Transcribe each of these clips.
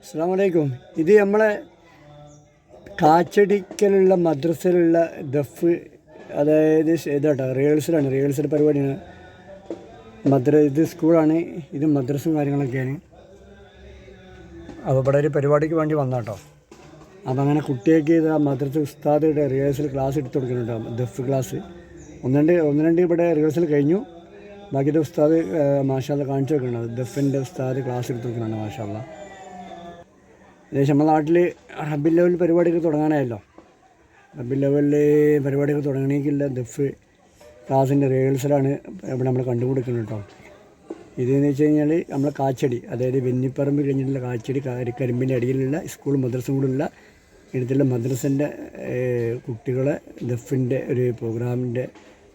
അസ്സലാമു അലൈക്കും. ഇത് നമ്മളെ കാച്ചടിക്കലുള്ള മദ്രസയിലുള്ള ദഫ്, അതായത് ഇതാട്ടോ റിഹേഴ്സലാണ്, റിഹേഴ്സൽ പരിപാടിയാണ്. ഇത് സ്കൂളാണ്, ഇത് മദ്രസും കാര്യങ്ങളൊക്കെയാണ്. അപ്പോൾ ഇവിടെ ഒരു പരിപാടിക്ക് വേണ്ടി വന്നാട്ടോ. അപ്പോൾ അങ്ങനെ കുട്ടികൾക്ക് ഇത് മദ്രസ ഉസ്താദുടെ റിഹേഴ്സൽ ക്ലാസ് എടുത്ത് കൊടുക്കുന്നുണ്ടോ, ദഫ് ക്ലാസ്. ഒന്ന് രണ്ട് ഇവിടെ റിഹേഴ്സൽ കഴിഞ്ഞു. ബാക്കിയുടെ ഉസ്താദ് മാഷാല്ല കാണിച്ചു വെക്കുന്നുണ്ട്. ദഫിൻ്റെ ഉസ്താദ് ക്ലാസ് എടുത്ത് കൊടുക്കുന്നുണ്ട് മാഷാല്ല. ഏകദേശം നമ്മുടെ നാട്ടിൽ റബ്ബിൽ ലെവൽ പരിപാടികൾ തുടങ്ങാനായല്ലോ. റബ്ബിൽ ലെവലിൽ പരിപാടികൾ തുടങ്ങണമെങ്കില്ല ദഫ് ക്ലാസിൻ്റെ റിഹേഴ്സലാണ് ഇവിടെ നമ്മൾ കണ്ടുപിടിക്കുന്നത് കേട്ടോ. ഇതെന്ന് വെച്ച് കഴിഞ്ഞാൽ നമ്മളെ കാച്ചടി, അതായത് വെന്നിപ്പറമ്പ് കഴിഞ്ഞിട്ടുള്ള കാച്ചടി, കരിമ്പിൻ്റെ അടിയിലുള്ള സ്കൂൾ മദ്രസ കൂടുള്ള ഇടത്തുള്ള മദ്രസൻ്റെ കുട്ടികളെ ദഫിൻ്റെ ഒരു പ്രോഗ്രാമിൻ്റെ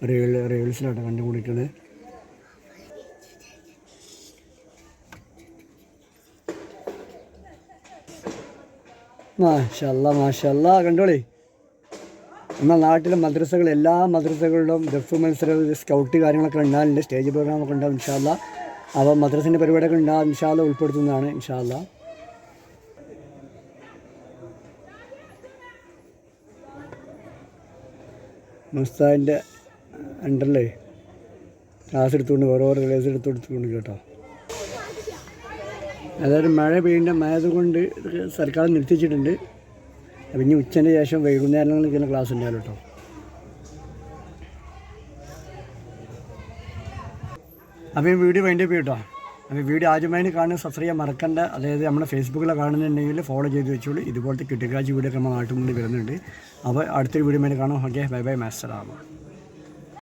റിഹേഴ്സലാണ് കണ്ടുപിടിക്കുന്നത്. മാഷല്ലാ കണ്ടോളി. എന്നാൽ നാട്ടിലെ മദ്രസകൾ, എല്ലാ മദ്രസകളിലും ദഫ് മത്സരം, സ്കൗട്ട് കാര്യങ്ങളൊക്കെ ഉണ്ടാകുന്നുണ്ട്, സ്റ്റേജ് പ്രോഗ്രാമൊക്കെ ഉണ്ടാകും ഇൻഷാല്ലാ. അപ്പോൾ മദ്രസിൻ്റെ പരിപാടിയൊക്കെ ഉണ്ടാകും ഇൻഷാല്ലാ, ഉൾപ്പെടുത്തുന്നതാണ് ഇൻഷാല്ലാ. മുസ്താദിൻ്റെ അണ്ടറിൽ ക്ലാസ് എടുത്തുകൊണ്ട് ഓരോ ക്ലാസ് എടുത്തുകൊണ്ട് കേട്ടോ. അതായത് മഴ മഴയത് കൊണ്ട് സർക്കാർ നിർത്തിച്ചിട്ടുണ്ട്. അപ്പം ഇനി ഉച്ചൻ്റെ ശേഷം വൈകുന്നേരങ്ങളിൽ ഇങ്ങനെ ക്ലാസ് ഉണ്ടായാലും കേട്ടോ. അപ്പോൾ ഈ വീഡിയോ വേണ്ടി കേട്ടോ. അപ്പോൾ വീഡിയോ ആദ്യമായി കാണുന്ന സബ്സ്ക്രൈബ് ചെയ്യാൻ മറക്കണ്ട. അതായത് നമ്മുടെ ഫേസ്ബുക്കിൽ കാണുന്നുണ്ടെങ്കിൽ ഫോളോ ചെയ്ത് വെച്ചോളൂ. ഇതുപോലത്തെ കിട്ടുകാഴ്ച വീഡിയോ ഒക്കെ നമ്മുടെ നാട്ടിൽ മുന്നിൽ വരുന്നുണ്ട്. അപ്പോൾ അടുത്തൊരു വീഡിയോ കാണാം. ഓക്കെ, ബൈ ബൈ, അസ്സലാമു.